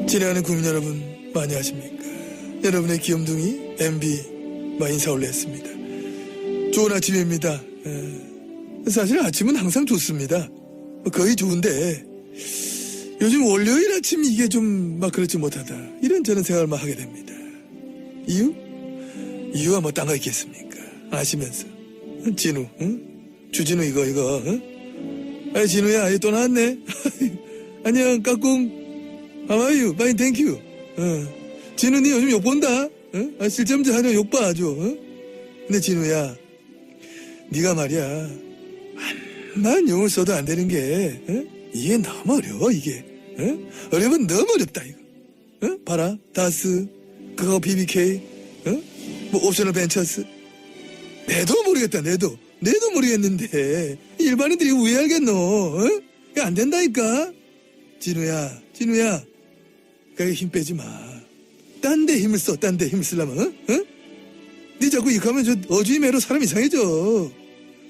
진행하는 국민 여러분 많이 하십니까? 여러분의 귀염둥이 MB 인사 올렸습니다. 좋은 아침입니다. 사실 아침은 항상 좋습니다. 거의 좋은데 요즘 월요일 아침 이게 좀 그렇지 못하다 이런 저는 생각을 하게 됩니다. 이유가 뭐 딴 거 있겠습니까? 아시면서 진우 응? 주진우 이거 아이 진우야 또 나왔네. 안녕 까꿍. How are you? Fine, thank you. 진우 니 요즘 욕 본다. 실점자 하려 욕 봐 아주. 근데 진우야, 네가 말이야 암만 용을 써도 안 되는 게 이게 너무 어려워 이게. 어려면 너무 어렵다 이거. 봐라 다스, 그거 BBK, 뭐 옵셔널 벤처스. 내도 모르겠다 내도 모르겠는데 일반인들이 왜 알겠노? 이거 안 된다니까. 진우야. 그게 힘 빼지 마. 딴 데 힘을 써. 딴 데 힘을 쓰려면 니 자꾸 이거 하면 저 어주의 매로 사람 이상해져.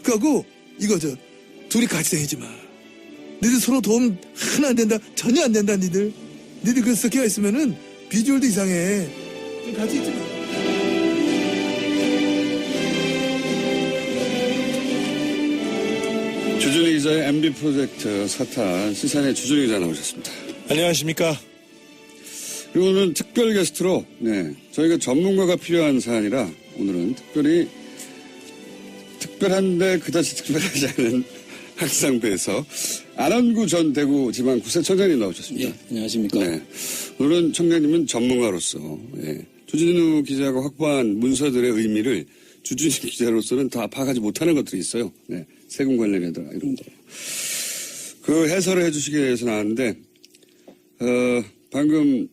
그하고 이거 둘이 같이 다니지 마. 니들 서로 도움 하나 안 된다. 전혀 안 된다 니들 그 섞여 있으면은 비주얼도 이상해. 좀 같이 있지 마. 주준희 기자의 MB 프로젝트 사탄 시사인의 주준희 기자 나오셨습니다. 안녕하십니까. 그리고 오늘은 특별 게스트로 저희가 전문가가 필요한 사안이라 오늘은 특별한데 그다지 특별하지 않은 항상 배에서 안원구 전 대구지방구세 청장님 나오셨습니다. 예, 안녕하십니까. 네. 오늘은 청장님은 전문가로서 주진우 기자가 확보한 문서들의 의미를 주준희 기자로서는 다 파악하지 못하는 것들이 있어요. 세금 관련이라든가 이런 거. 그 해설을 해주시기 위해서 나왔는데 방금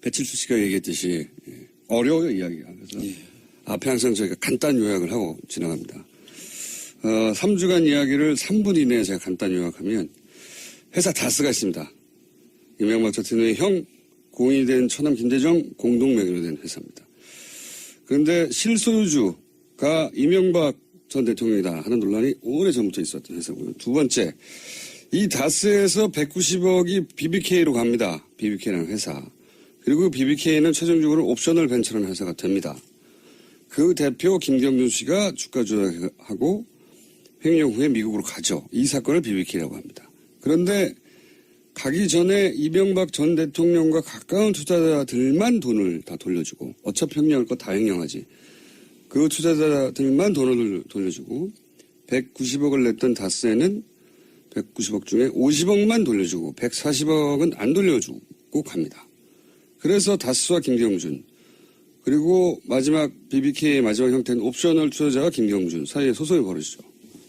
배칠수 씨가 얘기했듯이 어려워요 이야기가. 그래서 앞에 항상 저희가 간단 요약을 하고 진행합니다. 3주간 이야기를 3분 이내에 제가 간단 요약하면 회사 다스가 있습니다. 이명박 전 대통령의 형 공인이 된 처남 김대정 공동 명의로 된 회사입니다. 그런데 실소유주가 이명박 전 대통령이다 하는 논란이 오래전부터 있었던 회사고요. 두 번째, 이 다스에서 190억이 BBK로 갑니다. BBK라는 회사. 그리고 BBK는 최종적으로 옵셔널 벤처라는 회사가 됩니다. 그 대표 김경준 씨가 주가 조작하고 횡령 후에 미국으로 가죠. 이 사건을 BBK라고 합니다. 그런데 가기 전에 이명박 전 대통령과 가까운 투자자들만 돈을 다 돌려주고 어차피 횡령할 거 다 횡령하지. 그 투자자들만 돈을 돌려주고 190억을 냈던 다스에는 190억 중에 50억만 돌려주고 140억은 안 돌려주고 갑니다. 그래서 다스와 김경준 그리고 마지막 BBK의 마지막 형태는 옵셔널 투자자와 김경준 사이에 소송이 벌어지죠.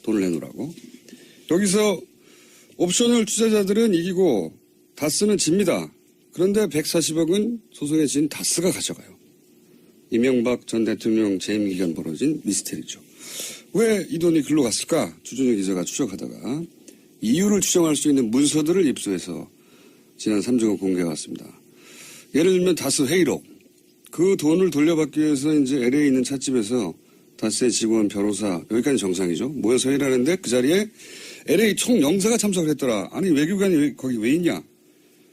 돈을 내놓으라고. 여기서 옵셔널 투자자들은 이기고 다스는 집니다. 그런데 140억은 소송에 진 다스가 가져가요. 이명박 전 대통령 재임 기간 벌어진 미스테리죠. 왜 이 돈이 글로 갔을까? 주준희 기자가 추적하다가 이유를 추정할 수 있는 문서들을 입수해서 지난 3주간 공개해왔습니다. 예를 들면 다스 회의록. 그 돈을 돌려받기 위해서 이제 LA에 있는 찻집에서 다스의 직원, 변호사, 여기까지 정상이죠. 모여서 회의를 하는데 그 자리에 LA 총영사가 참석을 했더라. 아니 외교관이 거기 왜 있냐.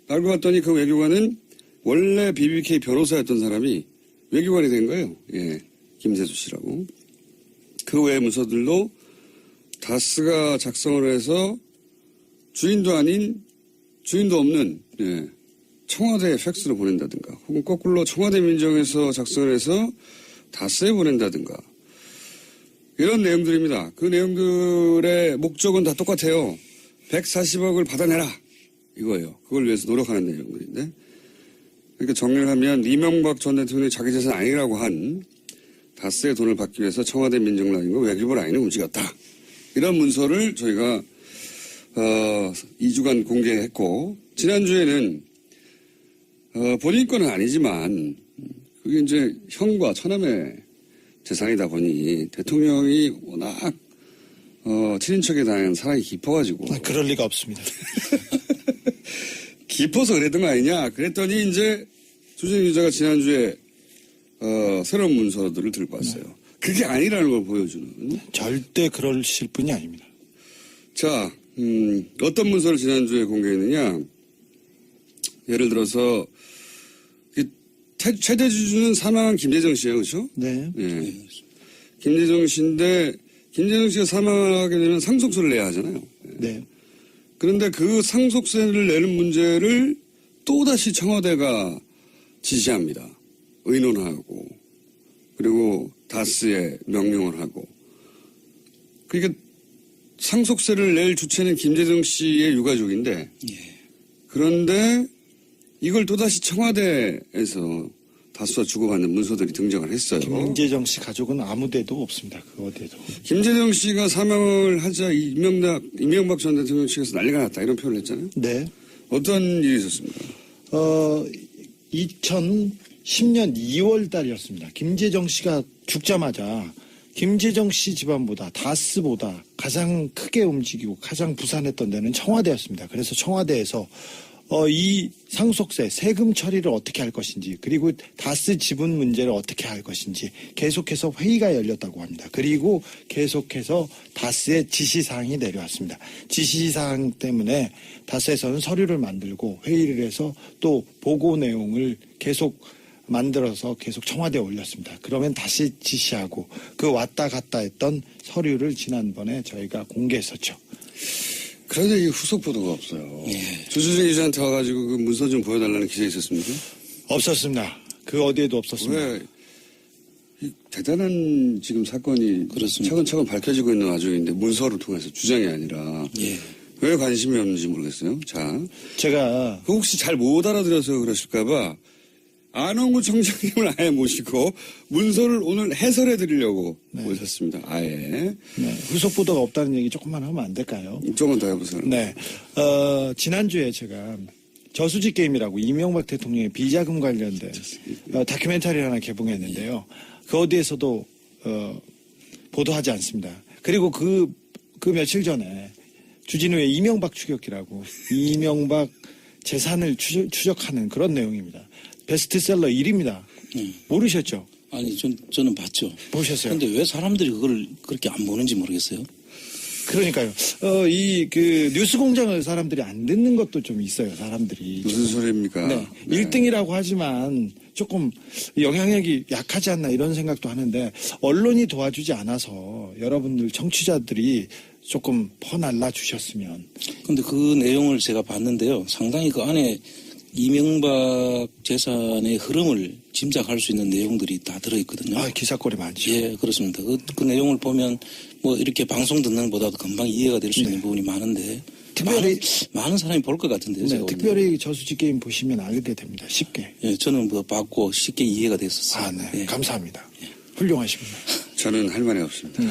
알고 봤더니 그 외교관은 원래 BBK 변호사였던 사람이 외교관이 된 거예요. 김세수 씨라고. 그 외의 문서들도 다스가 작성을 해서 주인도 없는 청와대에 팩스로 보낸다든가 혹은 거꾸로 청와대 민정에서 작성을 해서 다스에 보낸다든가 이런 내용들입니다. 그 내용들의 목적은 다 똑같아요. 140억을 받아내라 이거예요. 그걸 위해서 노력하는 내용들인데 그러니까 정리를 하면 이명박 전 대통령이 자기 재산 아니라고 한 다스의 돈을 받기 위해서 청와대 민정 라인과 외교부 라인을 움직였다. 이런 문서를 저희가 2주간 공개했고 지난주에는 본인 건은 아니지만 그게 이제 형과 처남의 재산이다 보니 대통령이 워낙 친인척에 대한 사랑이 깊어가지고 그럴 리가 없습니다. 깊어서 그랬던 거 아니냐. 그랬더니 이제 주진우 기자가 지난주에 새로운 문서들을 들고 왔어요. 그게 아니라는 걸 보여주는. 절대 그러실 분이 아닙니다. 자, 어떤 문서를 지난주에 공개했느냐. 예를 들어서 최대 주주는 사망한 김재정 씨예요, 그렇죠? 네. 예. 김재정 씨인데 김재정 씨가 사망하게 되면 상속세를 내야 하잖아요. 네. 그런데 그 상속세를 내는 문제를 또다시 청와대가 지시합니다. 의논하고 그리고 다스에 명령을 하고. 그러니까 상속세를 낼 주체는 김재정 씨의 유가족인데 그런데 이걸 또다시 청와대에서 다수와 주고받는 문서들이 등장을 했어요. 김재정 씨 가족은 아무 데도 없습니다. 그 어디에도. 김재정 씨가 사망을 하자 이명박 전 대통령 측에서 난리가 났다 이런 표현을 했잖아요. 네. 어떤 일이 있었습니까? 2010년 2월 달이었습니다. 김재정 씨가 죽자마자 김재정 씨 집안보다 다스보다 가장 크게 움직이고 가장 부산했던 데는 청와대였습니다. 그래서 청와대에서 이 상속세 세금 처리를 어떻게 할 것인지 그리고 다스 지분 문제를 어떻게 할 것인지 계속해서 회의가 열렸다고 합니다. 그리고 계속해서 다스의 지시사항이 내려왔습니다. 지시사항 때문에 다스에서는 서류를 만들고 회의를 해서 또 보고 내용을 계속 만들어서 계속 청와대에 올렸습니다. 그러면 다시 지시하고 그 왔다 갔다 했던 서류를 지난번에 저희가 공개했었죠. 그런데 이 후속 보도가 없어요. 조주진 기자한테 와가지고 그 문서 좀 보여달라는 기사 있었습니까? 없었습니다. 그 어디에도 없었습니다. 왜 이 대단한 지금 사건이 그렇습니다. 차근차근 밝혀지고 있는 와중인데 문서를 통해서 주장이 아니라 왜 관심이 없는지 모르겠어요. 자, 제가 그 혹시 잘 못 알아들어서 그러실까봐 안홍구 청장님을 아예 모시고 문서를 오늘 해설해 드리려고 모셨습니다. 아예. 네, 후속 보도가 없다는 얘기 조금만 하면 안 될까요? 조금 더 해보세요. 네. 지난주에 제가 저수지 게임이라고 이명박 대통령의 비자금 관련된 다큐멘터리를 하나 개봉했는데요. 그 어디에서도 보도하지 않습니다. 그리고 그 며칠 전에 주진우의 이명박 추격기라고 이명박 재산을 추적하는 그런 내용입니다. 베스트셀러 1위입니다. 모르셨죠? 아니, 저는 봤죠. 보셨어요? 근데 왜 사람들이 그걸 그렇게 안 보는지 모르겠어요. 그러니까요. 뉴스 공장을 사람들이 안 듣는 것도 좀 있어요, 사람들이. 무슨 소리입니까? 네. 1등이라고 하지만 조금 영향력이 약하지 않나 이런 생각도 하는데 언론이 도와주지 않아서 여러분들 청취자들이 조금 퍼날라 주셨으면. 근데 그 내용을 제가 봤는데요. 상당히 그 안에 이명박 재산의 흐름을 짐작할 수 있는 내용들이 다 들어있거든요. 기사거리 많죠. 예, 그렇습니다. 그 내용을 보면 뭐 이렇게 방송 듣는 것보다도 금방 이해가 될 수 있는 부분이 많은데 특별히 많은 사람이 볼 것 같은데요. 네, 제가 특별히 저수지 게임 보시면 알게 됩니다. 쉽게. 예, 저는 뭐 봤고 쉽게 이해가 됐었어요. 네. 예. 감사합니다. 훌륭하십니다. 저는 할 말이 없습니다.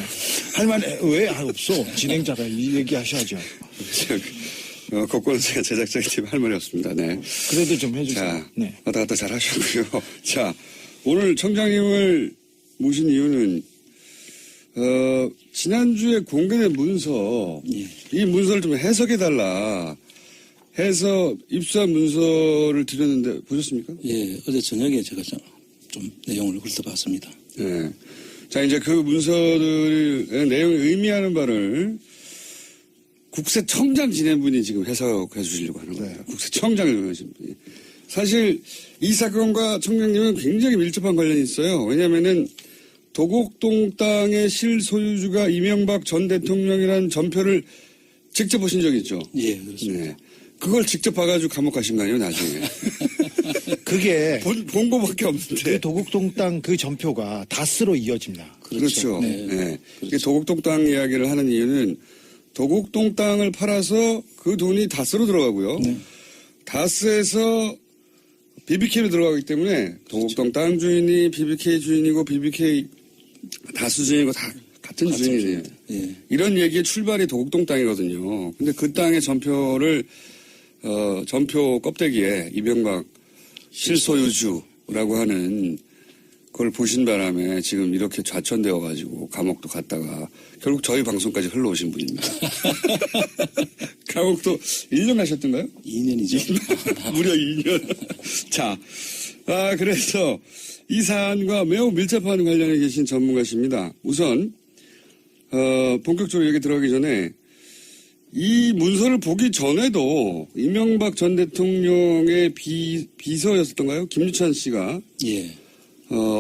할 말 왜 없어? 진행자가 이 얘기하셔야죠. 거꾸로 제가 제작자의 팀 할 말이 없습니다. 네. 그래도 좀 해주세요. 자, 네. 왔다 갔다 잘 하셨고요. 자, 오늘 청장님을 모신 이유는, 지난주에 공개된 문서, 이 문서를 좀 해석해달라 해서 입수한 문서를 드렸는데, 보셨습니까? 예, 어제 저녁에 제가 좀 내용을 훑어봤습니다. 네. 자, 이제 그 문서들의 내용이 의미하는 바를 국세청장 지낸 분이 지금 해석해 주시려고 하는 겁니다. 국세청장을 하신 분이. 사실 이 사건과 청장님은 굉장히 밀접한 관련이 있어요. 왜냐하면은 도곡동 땅의 실소유주가 이명박 전 대통령이라는 전표를 직접 보신 적이 있죠? 예, 그렇습니다. 네. 그걸 직접 봐가지고 감옥 가신 거 아니에요, 나중에? 그게 본 거밖에 없는데. 그 도곡동 땅 그 전표가 다스로 이어집니다. 그렇죠. 네. 네. 그렇죠. 도곡동 땅 이야기를 하는 이유는 도곡동 땅을 팔아서 그 돈이 다스로 들어가고요. 다스에서 BBK로 들어가기 때문에 도곡동 땅 주인이 BBK 주인이고 BBK 다스 주인이고 다 같은 주인이에요. 예. 이런 얘기의 출발이 도곡동 땅이거든요. 근데 그 땅의 전표를 전표 껍데기에 이명박 실소유주라고 하는 그걸 보신 바람에 지금 이렇게 좌천되어가지고 감옥도 갔다가 결국 저희 방송까지 흘러오신 분입니다. 감옥도 1년 가셨던가요? 2년이죠. 무려 2년. 자, 그래서 이 사안과 매우 밀접한 관련해 계신 전문가십니다. 우선 본격적으로 얘기 들어가기 전에 이 문서를 보기 전에도 이명박 전 대통령의 비서였었던가요? 김유찬 씨가 예.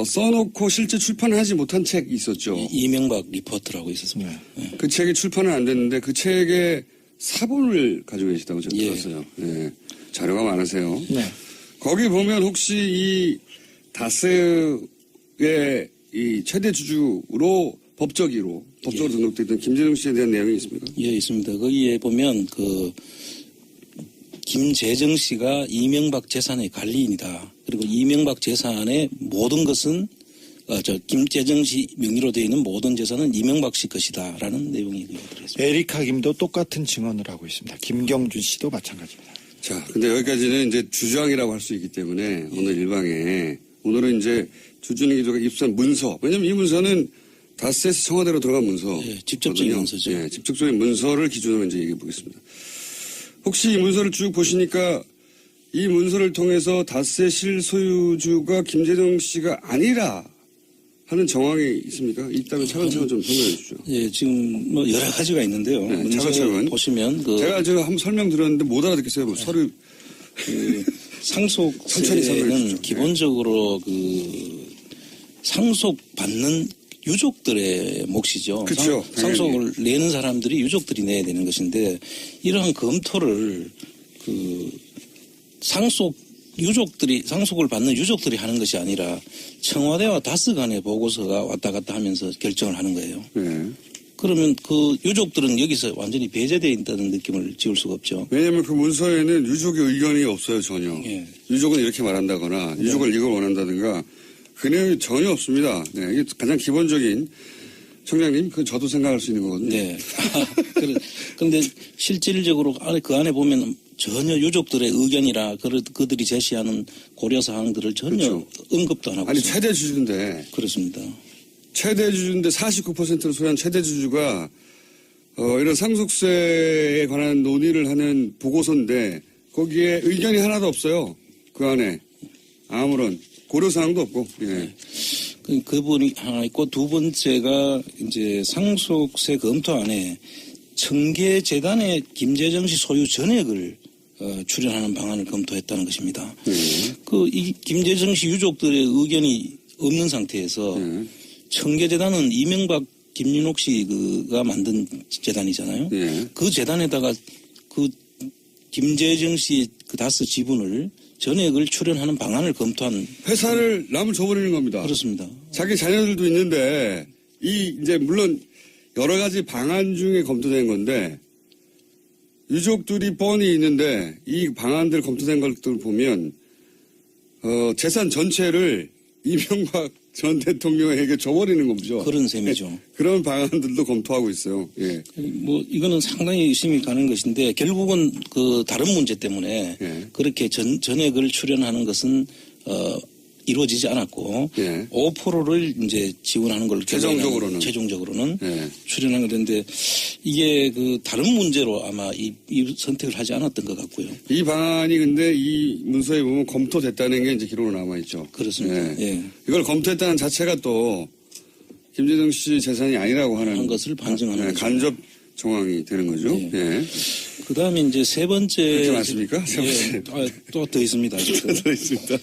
써놓고 실제 출판하지 못한 책이 있었죠. 이명박 리포트라고 있었습니다. 예. 그 책이 출판은 안 됐는데 그 책의 사본을 가지고 계시다고 제가 예. 들었어요. 예. 자료가 많으세요. 네. 거기 보면 혹시 이 다스의 이 최대 주주로 법적으로 등록되어 있던 김재정 씨에 대한 내용이 있습니까? 예, 있습니다. 거기에 보면 김재정 씨가 이명박 재산의 관리인이다. 그리고 이명박 재산의 모든 것은 김재정 씨 명의로 되어 있는 모든 재산은 이명박 씨 것이다라는 내용이 들어있습니다. 에리카 김도 똑같은 증언을 하고 있습니다. 김경준 씨도 마찬가지입니다. 자, 근데 여기까지는 이제 주장이라고 할 수 있기 때문에 오늘 일방에 오늘은 이제 주준희 기자가 입수한 문서. 왜냐면 이 문서는 다스에서 청와대로 들어간 문서. 예, 직접적인 문서죠. 예, 직접적인 문서를 기준으로 이제 얘기해 보겠습니다. 혹시 이 문서를 쭉 보시니까 이 문서를 통해서 다스의 실소유주가 김재정 씨가 아니라 하는 정황이 있습니까? 있다면 차근차근 좀 설명해 주시죠. 예, 지금 뭐 여러 가지가 있는데요. 네, 문서를 차근차근. 보시면 제가 한번 설명드렸는데 못 알아듣겠어요. 뭐 서류 천천히 설명해 상속세는 주시죠. 기본적으로 상속받는 유족들의 몫이죠. 그쵸, 상속을 내는 사람들이 유족들이 내야 되는 것인데 이러한 검토를 상속을 받는 유족들이 하는 것이 아니라 청와대와 다스 간의 보고서가 왔다 갔다 하면서 결정을 하는 거예요. 네. 그러면 그 유족들은 여기서 완전히 배제되어 있다는 느낌을 지울 수가 없죠. 왜냐하면 그 문서에는 유족의 의견이 없어요, 전혀. 예. 유족은 이렇게 말한다거나 유족을 이걸 원한다든가 그 내용이 전혀 없습니다. 네, 이게 가장 기본적인 청장님, 그 저도 생각할 수 있는 거거든요. 네. 그런데 실질적으로 그 안에 보면 전혀 유족들의 의견이라 그들이 제시하는 고려사항들을 전혀 그렇죠. 언급도 안 하고 아니 있습니다. 최대 주주인데 그렇습니다. 최대 주주인데 49%를 소유한 최대 주주가 이런 상속세에 관한 논의를 하는 보고서인데 거기에 의견이 하나도 없어요. 그 안에 아무런 고려사항도 없고. 예. 그 부분이 하나 있고 두 번째가 이제 상속세 검토안에 청계재단의 김재정 씨 소유 전액을 출연하는 방안을 검토했다는 것입니다. 이 김재정 씨 유족들의 의견이 없는 상태에서 청계재단은 이명박 김윤옥 씨가 만든 재단이잖아요. 그 재단에다가 그 김재정 씨 그 다스 지분을 전액을 출연하는 방안을 검토한 회사를 남을 줘버리는 겁니다. 그렇습니다. 자기 자녀들도 있는데 이제 물론 여러 가지 방안 중에 검토된 건데 유족들이 뻔히 있는데 이 방안들 검토된 것들 보면 재산 전체를 이명박 전 대통령에게 줘버리는 거죠. 그런 셈이죠. 그런 방안들도 검토하고 있어요. 예. 뭐 이거는 상당히 의심이 가는 것인데 결국은 그 다른 문제 때문에 예. 그렇게 전액을 출연하는 것은 이루어지지 않았고 예. 5%를 이제 지원하는 걸로 최종적으로는 예. 출연한 건데 이게 그 다른 문제로 아마 이 선택을 하지 않았던 것 같고요. 이 방안이 근데 이 문서에 보면 검토됐다는 게 이제 기록으로 남아 있죠. 그렇습니다. 예. 이걸 검토했다는 자체가 또 김재정 씨 재산이 아니라고 하는 한 것을 반증하는 거죠. 간접 정황이 되는 거죠. 예. 예. 그다음에 이제 세 번째 그렇게 많습니까? 세 번째. 또 더 있습니다. 더 있습니다.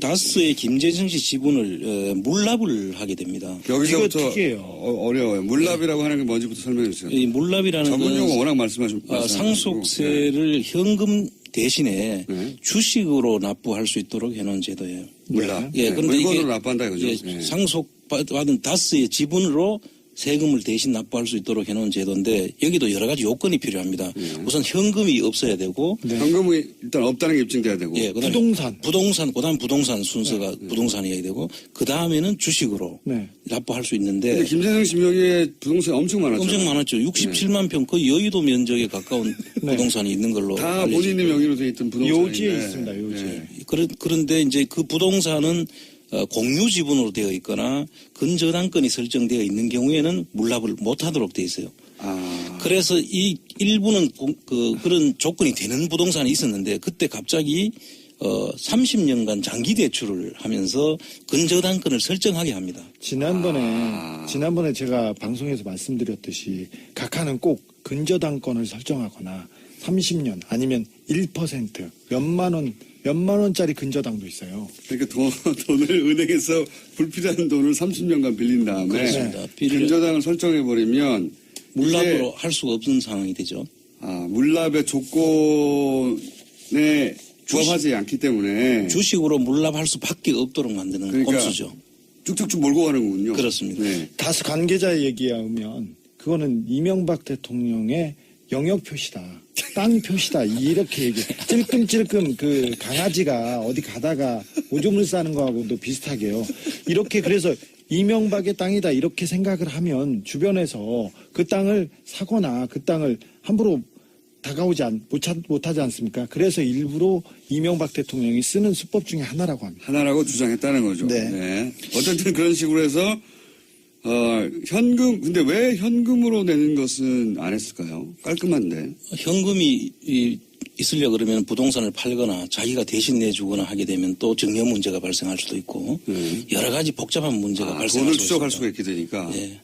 다스의 김재정 씨 지분을 물납을 하게 됩니다. 여기서부터 이거 특이해요. 어려워요. 물납이라고 하는 게 뭔지부터 설명해 주세요. 이 물납이라는 전문용어 건 워낙 말씀하시고 상속세를 현금 대신에 주식으로 납부할 수 있도록 해놓은 제도예요. 물납. 예, 그런데 물건으로 이게 납부한다 이거죠. 예, 상속받은 다스의 지분으로 세금을 대신 납부할 수 있도록 해놓은 제도인데 여기도 여러 가지 요건이 필요합니다. 우선 현금이 없어야 되고 현금이 일단 없다는 게 입증돼야 되고 예, 그다음에 그다음 부동산 순서가 부동산이어야 되고 그 다음에는 주식으로 납부할 수 있는데 근데 김재정 씨 명의의 부동산이 엄청 많았죠. 엄청 많았죠. 67만 평 거의 여의도 면적에 가까운 부동산이 있는 걸로 다 알려져 본인의 명의로 돼 있던 부동산인데 요지에 있습니다. 요지에. 그런데 이제 그 부동산은 공유 지분으로 되어 있거나 근저당권이 설정되어 있는 경우에는 물납을 못하도록 되어 있어요. 그래서 이 일부는 그런 조건이 되는 부동산이 있었는데 그때 갑자기 30년간 장기 대출을 하면서 근저당권을 설정하게 합니다. 지난번에 제가 방송에서 말씀드렸듯이 각하는 꼭 근저당권을 설정하거나 30년 아니면 1% 몇만 원짜리 근저당도 있어요. 그러니까 돈을 은행에서 불필요한 돈을 30년간 빌린 다음에 그렇습니다. 근저당을 설정해버리면 물납으로 할 수가 없는 상황이 되죠. 물납의 조건에 부합하지 않기 때문에 주식으로 물납할 수밖에 없도록 만드는 그러니까 꼼수죠. 쭉쭉쭉 몰고 가는군요. 그렇습니다. 네. 다수 관계자의 얘기에 의하면 그거는 이명박 대통령의 영역 표시다. 땅 표시다. 이렇게 얘기해. 찔끔찔끔 그 강아지가 어디 가다가 오줌을 싸는 거하고도 비슷하게요. 이렇게 그래서 이명박의 땅이다 이렇게 생각을 하면 주변에서 그 땅을 사거나 그 땅을 함부로 다가오지 못하지 않습니까? 그래서 일부러 이명박 대통령이 쓰는 수법 중에 하나라고 합니다. 하나라고 주장했다는 거죠. 네. 어쨌든 그런 식으로 해서 현금 근데 왜 현금으로 내는 것은 안 했을까요? 깔끔한데. 현금이 있으려 그러면 부동산을 팔거나 자기가 대신 내주거나 하게 되면 또 증여 문제가 발생할 수도 있고 여러 가지 복잡한 문제가 발생할 돈을 수 추적할 있습니다. 수가 있게 되니까. 네.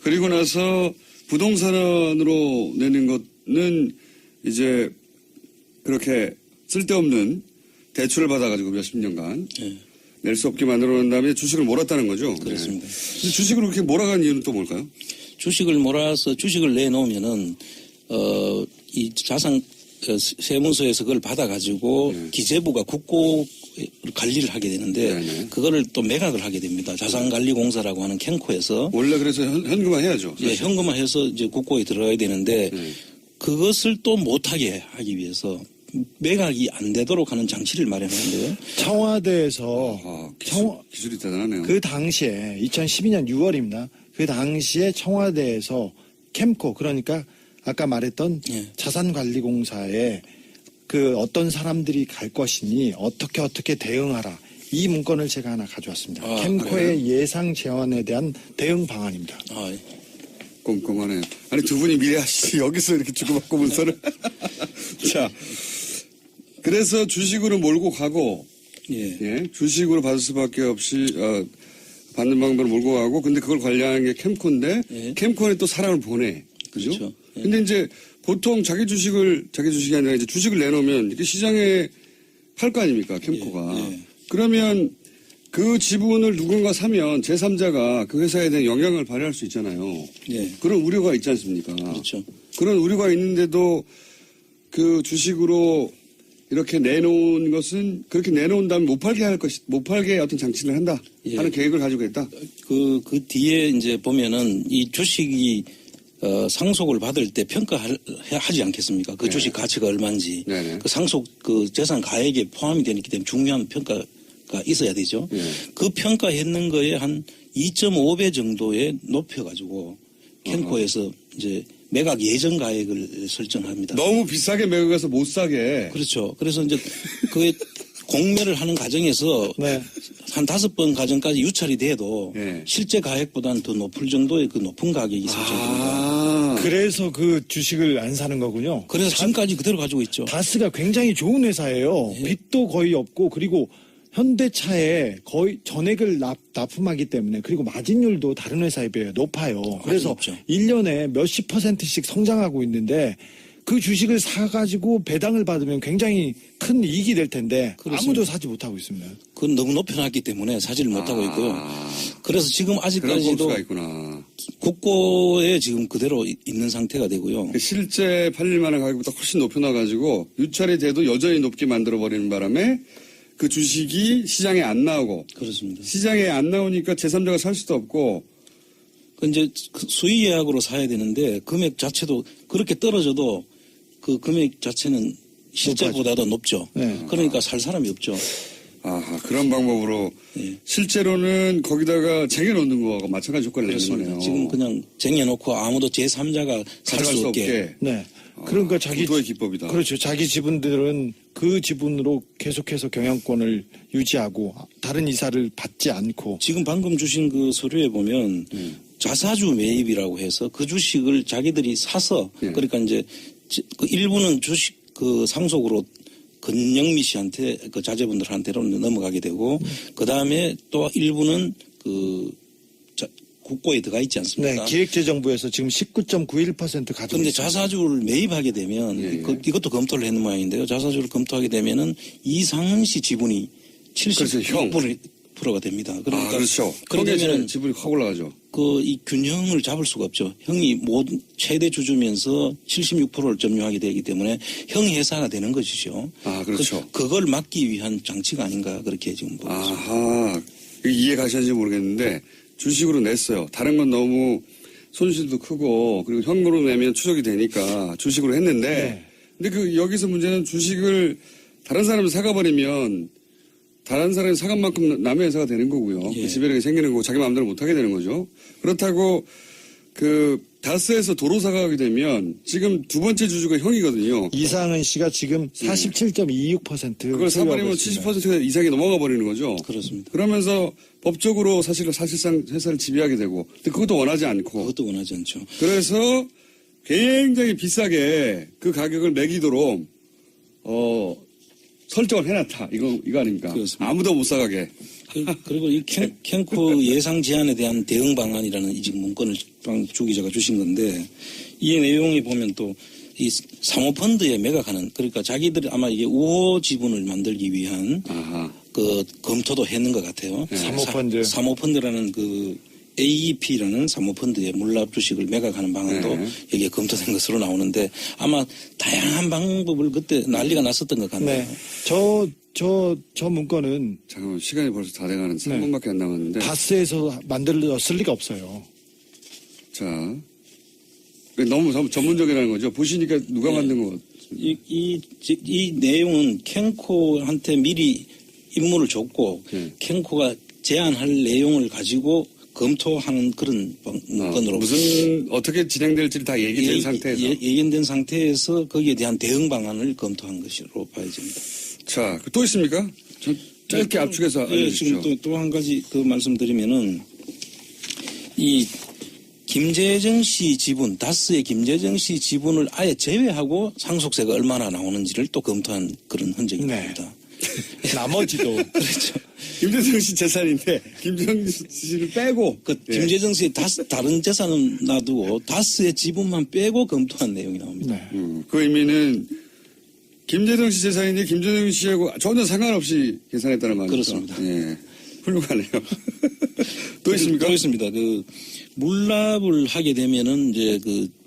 그리고 나서 부동산으로 내는 것은 이제 그렇게 쓸데없는 대출을 받아가지고 몇십 년간 네. 낼 수 없게 만들어 놓은 다음에 주식을 몰았다는 거죠. 그렇습니다. 네. 근데 주식을 그렇게 몰아간 이유는 또 뭘까요? 주식을 몰아서 주식을 내놓으면은 이 자산 세무서에서 그걸 받아가지고 기재부가 국고 관리를 하게 되는데 그거를 또 매각을 하게 됩니다. 자산관리공사라고 하는 캔코에서 원래 그래서 현금화 해야죠. 예, 현금화해서 이제 국고에 들어가야 되는데 그것을 또 못하게 하기 위해서 매각이 안 되도록 하는 장치를 마련하는데요. 청와대에서 기술이 대단하네요. 그 당시에 2012년 6월입니다. 그 당시에 청와대에서 캠코 그러니까 아까 말했던 예. 자산관리공사에 그 어떤 사람들이 갈 것이니 어떻게 대응하라. 이 문건을 제가 하나 가져왔습니다. 캠코의 예상 재원에 대한 대응 방안입니다. 예. 꼼꼼하네요. 아니 두 분이 미래 하시지 여기서 이렇게 주고받고 문서를. 자, 그래서 주식으로 몰고 가고 예. 주식으로 받을 수밖에 없이 받는 방법을 몰고 가고 근데 그걸 관리하는 게 캠코인데 캠코에 또 사람을 보내. 그죠? 그렇죠. 예. 근데 이제 보통 자기 주식이 아니라 이제 주식을 내놓으면 이렇게 시장에 팔 거 아닙니까? 캠코가. 예. 그러면 그 지분을 누군가 사면 제3자가 그 회사에 대한 영향을 발휘할 수 있잖아요. 예. 그런 우려가 있지 않습니까? 그렇죠. 그런 우려가 있는데도 그 주식으로 이렇게 내놓은 것은 그렇게 내놓은 다음에 못 팔게 어떤 장치를 한다 하는 계획을 가지고 있다. 그 뒤에 이제 보면은 이 주식이 상속을 받을 때 평가하지 않겠습니까? 그 주식 가치가 얼마인지. 네네. 그 상속 그 재산 가액에 포함이 되기 때문에 중요한 평가가 있어야 되죠. 그 평가했는 거에 한 2.5배 정도에 높여가지고 캠코에서 이제 매각 예정 가액을 설정합니다. 너무 비싸게 매각해서 못 사게. 그렇죠. 그래서 이제 그게 공매를 하는 과정에서 한 5번 과정까지 유찰이 돼도 실제 가액보다는 더 높을 정도의 그 높은 가격이 설정됩니다. 그래서 그 주식을 안 사는 거군요. 그래서 지금까지 그대로 가지고 있죠. 다스가 굉장히 좋은 회사예요. 빚도 거의 없고 그리고 현대차에 거의 전액을 납품하기 때문에 그리고 마진율도 다른 회사에 비해 높아요. 그래서 높죠. 1년에 몇십 %씩 성장하고 있는데 그 주식을 사가지고 배당을 받으면 굉장히 큰 이익이 될 텐데 그렇습니다. 아무도 사지 못하고 있습니다. 그건 너무 높여놨기 때문에 사지를 못하고 있고요. 그래서 지금 그런 아직까지도 꼼수가 있구나. 국고에 지금 그대로 있는 상태가 되고요. 실제 팔릴 만한 가격보다 훨씬 높여놔가지고 유찰이 돼도 여전히 높게 만들어버리는 바람에 그 주식이 시장에 안 나오고 그렇습니다. 시장에 안 나오니까 제3자가 살 수도 없고 그 이제 수의 예약으로 사야 되는데 금액 자체도 그렇게 떨어져도 그 금액 자체는 실제보다도 높죠. 그러니까 살 사람이 없죠. 그런 방법으로 실제로는 거기다가 쟁여놓는 거하고 마찬가지 효과를 내는 거네요. 지금 그냥 쟁여놓고 아무도 제3자가 살 수 없게. 그러니까 부도의 기법이다. 그렇죠. 자기 지분들은 그 지분으로 계속해서 경영권을 유지하고 다른 이사를 받지 않고. 지금 방금 주신 그 서류에 보면 자사주 매입이라고 해서 그 주식을 자기들이 사서 그러니까 이제 그 일부는 주식 그 상속으로 건영미 씨한테 그 자제분들한테로 넘어가게 되고 그 다음에 또 일부는 그 국고에 들어가 있지 네, 않습니까? 기획재정부에서 지금 19.91% 가지고 그런데 있습니다. 자사주를 매입하게 되면 예, 예. 이것도 검토를 했는 모양인데요. 자사주를 검토하게 되면은 이상은 씨 지분이 그렇죠, 형. 76%가 됩니다. 그러니까 그렇죠. 그러게 그러면 되면 지분이 확 올라가죠. 이 균형을 잡을 수가 없죠. 형이 최대 주주면서 76%를 점유하게 되기 때문에 형 회사가 되는 것이죠. 아, 그렇죠. 그걸 막기 위한 장치가 아닌가 그렇게 지금 보고 있습니다. 아하. 이해 가시는지 모르겠는데 주식으로 냈어요. 다른 건 너무 손실도 크고 그리고 현금으로 내면 추적이 되니까 주식으로 했는데 근데 여기서 문제는 주식을 다른 사람이 사가버리면 다른 사람이 사간 만큼 남의 회사가 되는 거고요. 예. 그 지배력이 생기는 거고 자기 마음대로 못하게 되는 거죠. 그렇다고 다스에서 도로 사가게 되면 지금 두 번째 주주가 형이거든요. 이상은 씨가 지금 47.26% 그걸 사버리면 70% 이상이 넘어가 버리는 거죠. 그렇습니다. 그러면서 법적으로 사실상 회사를 지배하게 되고 근데 그것도 원하지 않고 그것도 원하지 않죠. 그래서 굉장히 비싸게 그 가격을 매기도록 설정을 해놨다. 이거 아닙니까? 그렇습니다. 아무도 못 사가게. 그리고 이 캔코 예상 제한에 대한 대응 방안이라는 이 지금 문건을 주 기자가 주신 건데 이 내용이 보면 또 이 사모펀드에 매각하는 그러니까 자기들이 아마 이게 우호 지분을 만들기 위한 아하. 검토도 했는 것 같아요. 네. 사모펀드. 사모펀드라는 AEP라는 사모펀드의 물납 주식을 매각하는 방안도 네. 여기에 검토된 것으로 나오는데 아마 다양한 방법을 그때 난리가 났었던 것 같네요. 네. 저 문건은 잠깐만 시간이 벌써 다 돼가는 3분밖에 안 남았는데 다스에서 만들었을 리가 없어요. 자 너무 전문적이라는 거죠. 보시니까 누가 만든 거 이 내용은 캔코한테 미리 임무를 줬고 캔코가 제안할 내용을 가지고 검토하는 그런 문건으로 무슨 어떻게 진행될지 다 얘기된 상태에서 예견된 상태에서 거기에 대한 대응 방안을 검토한 것으로 봐야 됩니다. 자, 또 있습니까? 짧게 압축해서 알려주십시오. 지금 또 한 가지 말씀드리면은 이 김재정 씨 지분, 다스의 김재정 씨 지분을 아예 제외하고 상속세가 얼마나 나오는지를 또 검토한 그런 흔적이 나옵니다. 나머지도 그렇죠. 김재정 씨 재산인데 김재정 씨를 빼고 김재정 씨의 다른 재산은 놔두고 다스의 지분만 빼고 검토한 내용이 나옵니다. 네. 그 의미는 김재정 씨 재산인데 김재정 씨하고 전혀 상관없이 계산했다는 말이죠. 그렇습니다. 예. 훌륭하네요. 또 있습니까? 또 있습니다. 물납을 하게 되면은 이제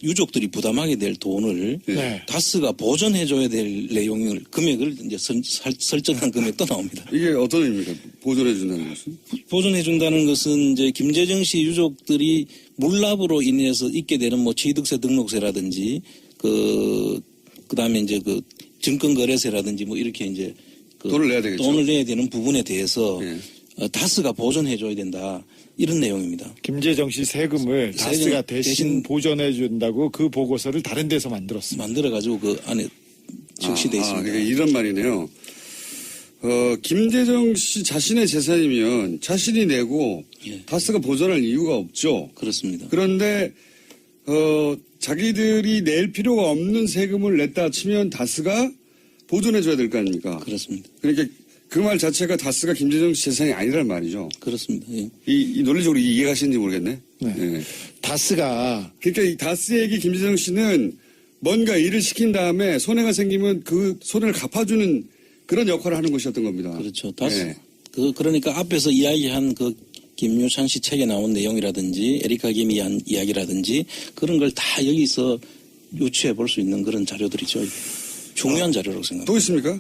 유족들이 부담하게 될 돈을 네. 다스가 보존해줘야 될 내용을 금액을 이제 설정한 금액도 나옵니다. 이게 어떤 의미입니까? 보존해준다는 것은? 보존해준다는 것은 이제 김재정 씨 유족들이 물납으로 인해서 있게 되는 취득세 등록세라든지 그다음에 이제 증권거래세라든지 이렇게 이제 돈을 내야 되겠죠. 돈을 내야 되는 부분에 대해서 예. 다스가 보존해줘야 된다. 이런 내용입니다. 김재정 씨 세금을 다스가 대신 보존해 준다고 그 보고서를 다른 데서 만들었습니다. 만들어가지고 그 안에 적시돼 있습니다. 그러니까 이런 말이네요. 김재정 씨 자신의 재산이면 자신이 내고 예. 다스가 보존할 이유가 없죠. 그렇습니다. 그런데 자기들이 낼 필요가 없는 세금을 냈다 치면 다스가 보존해줘야 될 거 아닙니까? 그렇습니다. 그러니까 그 말 자체가 다스가 김재정 씨 재산이 아니란 말이죠. 그렇습니다. 예. 이 논리적으로 이해가시는지 모르겠네. 네. 예. 다스가 그러니까 이 다스에게 김재정 씨는 뭔가 일을 시킨 다음에 손해가 생기면 그 손해를 갚아주는 그런 역할을 하는 것이었던 겁니다. 그렇죠. 다스. 예. 그러니까 앞에서 이야기한 김유찬 씨 책에 나온 내용이라든지 에리카 김이 한 이야기라든지 그런 걸 다 여기서 유추해 볼 수 있는 그런 자료들이죠. 중요한 자료라고 생각합니다. 또 있습니까?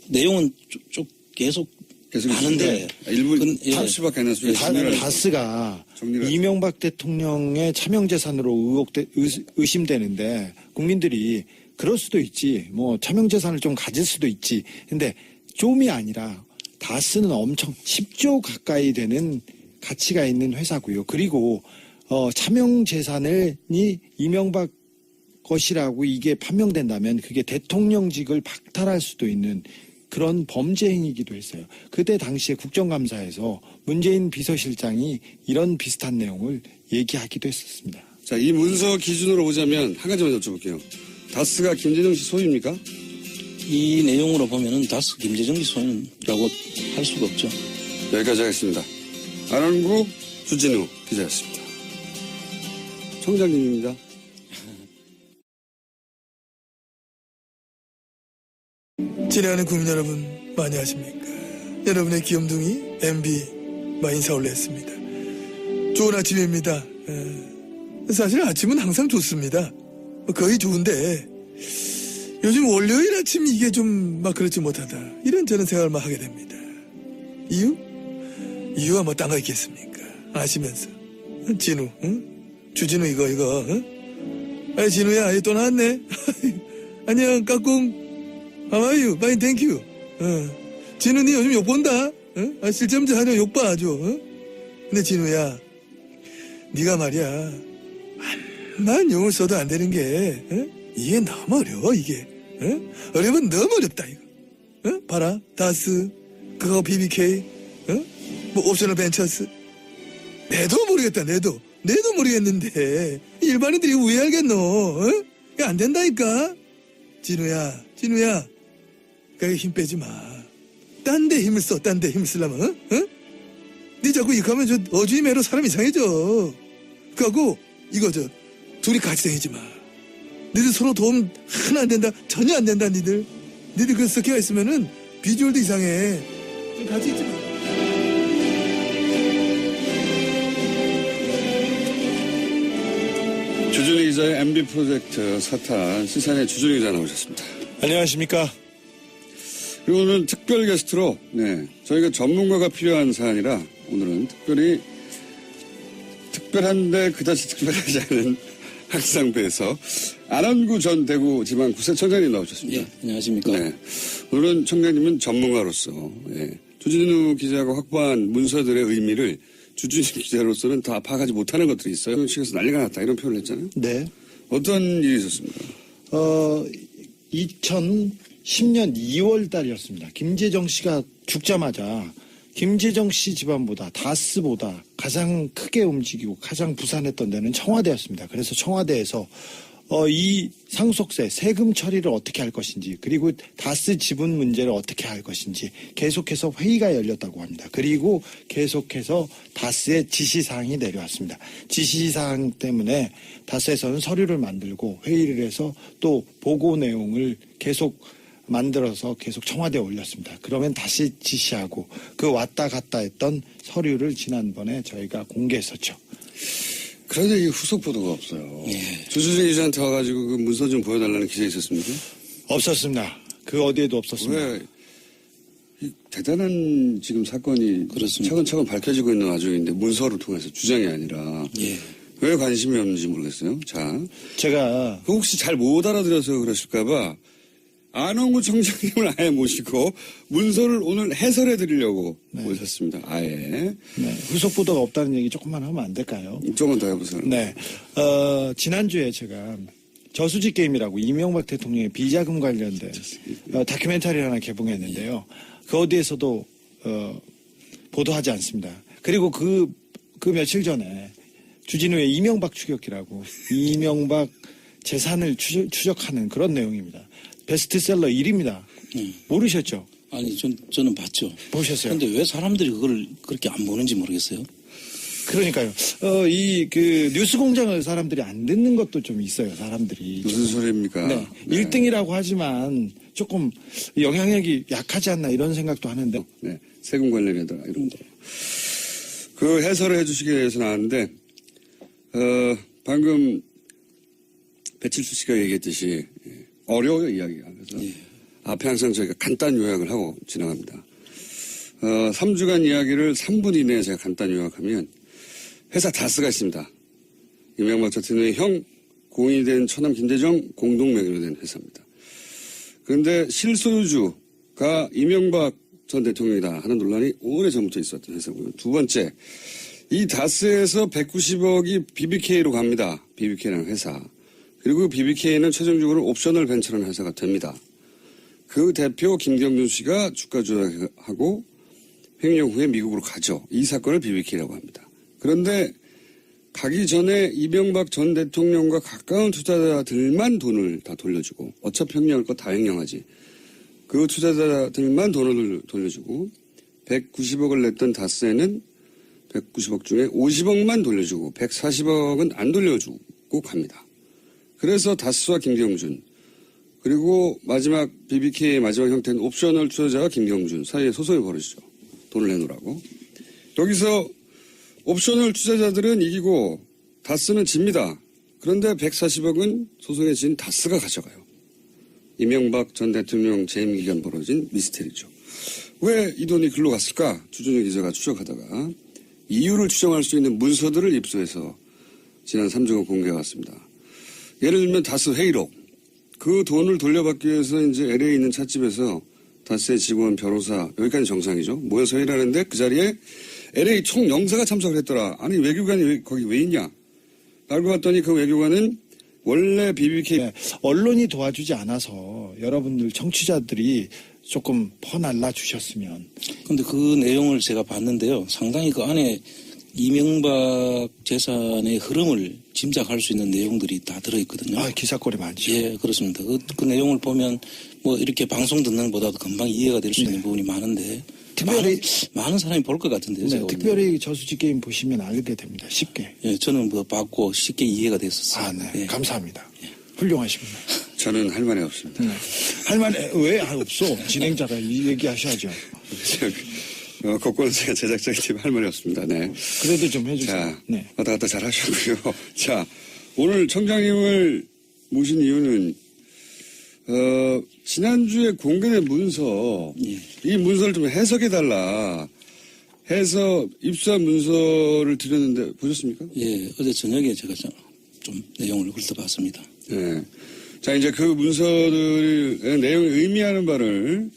내용은 쭉 계속 가는데 일부 예. 수밖에 안 났습니다. 다스가 정리를 이명박 대통령의 차명재산으로 의심되는데 국민들이 그럴 수도 있지 차명재산을 좀 가질 수도 있지 근데 좀이 아니라 다스는 엄청 10조 가까이 되는 가치가 있는 회사고요. 그리고 차명재산이 이명박 것이라고 이게 판명된다면 그게 대통령직을 박탈할 수도 있는 그런 범죄 행위이기도 했어요. 그때 당시에 국정감사에서 문재인 비서실장이 이런 비슷한 내용을 얘기하기도 했었습니다. 자, 이 문서 기준으로 보자면 한 가지만 여쭤볼게요. 다스가 김재정 씨 소유입니까? 이 내용으로 보면은 다스 김재정 씨 소유라고 할 수가 없죠. 여기까지 하겠습니다. 안원구 주진우 기자였습니다. 청장님입니다. 지내하는 국민 여러분 많이 아십니까? 여러분의 귀염둥이 MB 인사 올렸습니다. 좋은 아침입니다. 사실 아침은 항상 좋습니다. 거의 좋은데 요즘 월요일 아침 이게 좀 막 그렇지 못하다 이런 저는 생각을 막 하게 됩니다. 이유가 뭐 딴 거 있겠습니까? 아시면서 진우 주진우 이거 아이 진우야 아이 또 나왔네. 안녕 까꿍 How are you? Fine, thank you. 진우 니 요즘 욕 본다. 실점자 하려 욕 봐 아주. 근데 진우야 네가 말이야 암만 용을 써도 안 되는 게 이게 너무 어려워 이게. 어려면 너무 어렵다 이거. 봐라 다스 그거 BBK 뭐 옵셔널 벤처스 내도 모르겠다 내도 모르겠는데 일반인들이 왜 알겠노? 이거 안 된다니까. 진우야 그게 힘 빼지 마. 딴 데 힘을 써. 딴 데 힘을 쓰려면 네 자꾸 이거 하면 저 어주의 매로 사람 이상해져. 그하고 이거 둘이 같이 다니지 마. 니들 서로 도움 하나 안 된다. 전혀 안 된다 니들 그 섞여가 있으면은 비주얼도 이상해. 좀 같이 있지 마. 주진우 기자의 MB 프로젝트 사탄 시사인의 주진우 기자 나오셨습니다. 안녕하십니까? 그리고 오늘 특별 게스트로 저희가 전문가가 필요한 사안이라 오늘은 특별한데 그다지 특별하지 않은 항상 배에서 안원구 전 대구지방구세청장님 나오셨습니다. 예, 안녕하십니까? 네. 오늘은 청장님은 전문가로서 주진우 기자가 확보한 문서들의 의미를 주진우 기자로서는 다 파악하지 못하는 것들이 있어요. 식에서 난리가 났다 이런 표현을 했잖아요. 네. 어떤 일이 있었습니까? 2010년 2월 달이었습니다. 김재정 씨가 죽자마자 김재정 씨 집안보다 다스보다 가장 크게 움직이고 가장 부산했던 데는 청와대였습니다. 그래서 청와대에서 이 상속세 세금 처리를 어떻게 할 것인지 그리고 다스 지분 문제를 어떻게 할 것인지 계속해서 회의가 열렸다고 합니다. 그리고 계속해서 다스의 지시사항이 내려왔습니다. 지시사항 때문에 다스에서는 서류를 만들고 회의를 해서 또 보고 내용을 계속 만들어서 계속 청와대에 올렸습니다. 그러면 다시 지시하고 그 왔다 갔다 했던 서류를 지난번에 저희가 공개했었죠. 그런데 이 후속 보도가 없어요. 주진우 기자한테 와가지고 그 문서 좀 보여달라는 기사 있었습니까? 없었습니다. 그 어디에도 없었습니다. 왜 이 대단한 지금 사건이 그렇습니다. 차근차근 밝혀지고 있는 와중인데 문서를 통해서 주장이 아니라 왜 관심이 없는지 모르겠어요. 자, 제가 혹시 잘 못 알아들어서 그러실까봐 안원구 청장님을 아예 모시고 문서를 오늘 해설해 드리려고 모셨습니다. 아예. 네, 후속 보도가 없다는 얘기 조금만 하면 안 될까요? 조금만 더 해보세요. 네. 지난주에 제가 저수지 게임이라고 이명박 대통령의 비자금 관련된 다큐멘터리 하나 개봉했는데요. 그 어디에서도 보도하지 않습니다. 그리고 그 며칠 전에 주진우의 이명박 추격기라고 이명박 재산을 추적하는 그런 내용입니다. 베스트셀러 1위입니다. 모르셨죠? 아니, 저는 봤죠. 보셨어요? 근데 왜 사람들이 그걸 그렇게 안 보는지 모르겠어요. 그러니까요. 뉴스 공장을 사람들이 안 듣는 것도 좀 있어요, 사람들이. 무슨 소리입니까? 네. 1등이라고 하지만 조금 영향력이 약하지 않나 이런 생각도 하는데. 네. 세금 관련해다 이런 거. 그 해설을 해주시기 위해서 나왔는데, 방금 배칠수 씨가 얘기했듯이 어려워요, 이야기가. 그래서 앞에 항상 저희가 간단 요약을 하고 진행합니다. 3주간 이야기를 3분 이내에 제가 간단 요약하면 회사 다스가 있습니다. 이명박 대통령의 형, 공인이 된 처남 김대정 공동 명의로 된 회사입니다. 그런데 실소유주가 이명박 전 대통령이다 하는 논란이 오래전부터 있었던 회사고요. 두 번째, 이 다스에서 190억이 BBK로 갑니다. BBK라는 회사. 그리고 BBK는 최종적으로 옵셔널 벤처라는 회사가 됩니다. 그 대표 김경준 씨가 주가 조작하고 횡령 후에 미국으로 가죠. 이 사건을 BBK라고 합니다. 그런데 가기 전에 이명박 전 대통령과 가까운 투자자들만 돈을 다 돌려주고 어차피 횡령할 거 다 횡령하지. 그 투자자들만 돈을 돌려주고 190억을 냈던 다스에는 190억 중에 50억만 돌려주고 140억은 안 돌려주고 갑니다. 그래서 다스와 김경준 그리고 마지막 BBK의 마지막 형태는 옵셔널 투자자와 김경준 사이에 소송이 벌어지죠. 돈을 내놓으라고. 여기서 옵셔널 투자자들은 이기고 다스는 집니다. 그런데 140억은 소송에 진 다스가 가져가요. 이명박 전 대통령 재임 기간 벌어진 미스테리죠. 왜 이 돈이 글로 갔을까? 주준우 기자가 추적하다가 이유를 추정할 수 있는 문서들을 입수해서 지난 3주간 공개해왔습니다. 예를 들면 다스 회의록. 그 돈을 돌려받기 위해서 이제 LA에 있는 찻집에서 다스의 직원, 변호사, 여기까지 정상이죠. 모여서 회의를 하는데 그 자리에 LA 총영사가 참석을 했더라. 아니, 외교관이 거기 왜 있냐? 알고 봤더니 그 외교관은 원래 BBK. 네, 언론이 도와주지 않아서 여러분들 청취자들이 조금 퍼날라 주셨으면. 근데 그 내용을 제가 봤는데요. 상당히 그 안에 이명박 재산의 흐름을 짐작할 수 있는 내용들이 다 들어있거든요. 아, 기사거리 많죠. 예, 그렇습니다. 그 내용을 보면 뭐 이렇게 방송 듣는 것보다도 금방 이해가 될 수 있는 부분이 많은데 특별히 많은 사람이 볼 것 같은데요. 네, 제가 특별히 저수지 게임 보시면 알게 됩니다. 쉽게. 예, 저는 뭐 봤고 쉽게 이해가 됐었어요. 아, 네. 예. 감사합니다. 훌륭하십니다. 저는 할 말이 없습니다. 네. 할 말 왜 없어? 진행자가 이 얘기하셔야죠. 거꾸로 제작자의 팀 할 말이 없습니다. 네. 그래도 좀 해주세요. 자, 네. 왔다 갔다 잘 하셨고요. 자, 오늘 청장님을 모신 이유는, 지난주에 공개된 문서, 이 문서를 좀 해석해달라 해서 입수한 문서를 드렸는데, 보셨습니까? 예, 어제 저녁에 제가 좀 내용을 훑어봤습니다. 네. 자, 이제 그 문서들의 내용을 의미하는 바를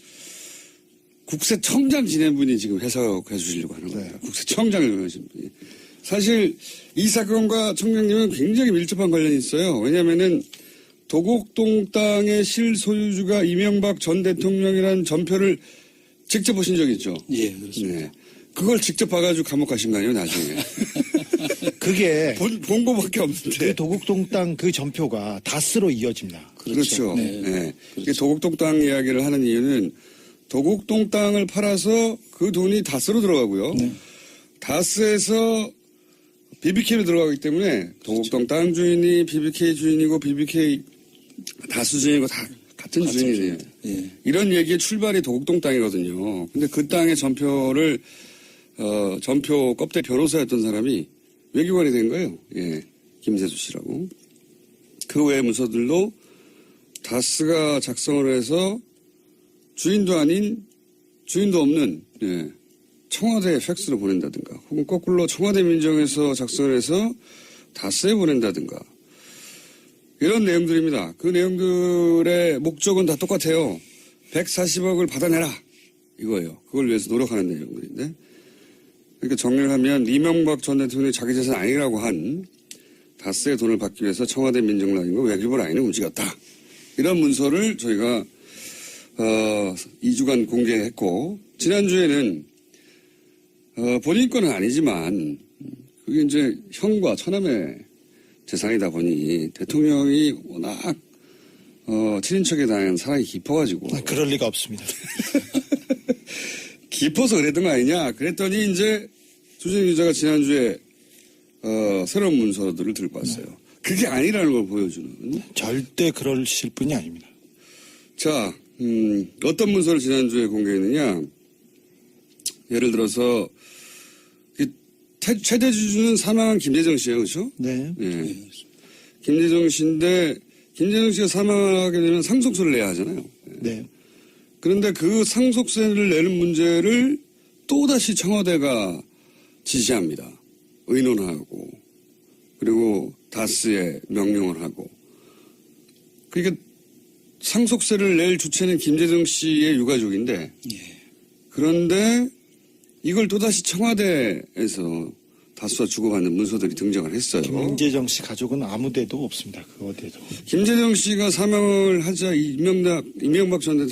국세청장 지낸 분이 지금 해석해 주시려고 하는 겁니다. 네. 국세청장을 하신 분이. 사실 이 사건과 청장님은 굉장히 밀접한 관련이 있어요. 왜냐하면은 도곡동 땅의 실소유주가 이명박 전 대통령이라는 전표를 직접 보신 적이 있죠? 예, 그렇습니다. 네. 그걸 직접 봐가지고 감옥 가신 거 아니에요, 나중에? 그게 본 거밖에 없는데. 그 도곡동 땅 그 전표가 다스로 이어집니다. 그렇죠. 네. 네. 그렇죠. 도곡동 땅 이야기를 하는 이유는 도곡동 땅을 팔아서 그 돈이 다스로 들어가고요. 네. 다스에서 BBK로 들어가기 때문에 도곡동 땅 주인이 BBK 주인이고 BBK 다스 주인이고 다 같은 주인이에요. 예. 이런 얘기의 출발이 도곡동 땅이거든요. 근데 그 땅의 전표를 전표 껍데기 변호사였던 사람이 외교관이 된 거예요. 예. 김세수 씨라고. 그 외의 문서들도 다스가 작성을 해서 주인도 아닌 주인도 없는 예. 청와대에 팩스로 보낸다든가 혹은 거꾸로 청와대 민정에서 작성을 해서 다스에 보낸다든가 이런 내용들입니다. 그 내용들의 목적은 다 똑같아요. 140억을 받아내라 이거예요. 그걸 위해서 노력하는 내용들인데 그러니까 정리를 하면 이명박 전 대통령이 자기 재산 아니라고 한 다스의 돈을 받기 위해서 청와대 민정라인과 외교부 라인을 움직였다. 이런 문서를 저희가 2주간 공개했고 지난주에는 본인 거는 아니지만 그게 이제 형과 처남의 재산이다 보니 대통령이 워낙 친인척에 대한 사랑이 깊어가지고 그럴 리가 없습니다. 깊어서 그랬던 거 아니냐 그랬더니 이제 주진우 기자가 지난주에 새로운 문서들을 들고 왔어요. 그게 아니라는 걸 보여주는. 절대 그러실 분이 아닙니다. 자, 어떤 문서를 지난주에 공개했느냐. 예를 들어서 최대 주주는 사망한 김재정 씨예요. 그렇죠? 네. 예. 김재정 씨인데 김재정 씨가 사망하게 되면 상속세를 내야 하잖아요. 네. 그런데 그 상속세를 내는 문제를 또다시 청와대가 지시합니다. 의논하고 그리고 다스에 명령을 하고 그러니까 상속세를 낼 주체는 김재정 씨의 유가족인데 그런데 이걸 또다시 청와대에서 다수와 주고받는 문서들이 등장을 했어요. 김재정 씨 가족은 아무 데도 없습니다. 그 어디에도. 김재정 씨가 사망을 하자 이명박 전 대통령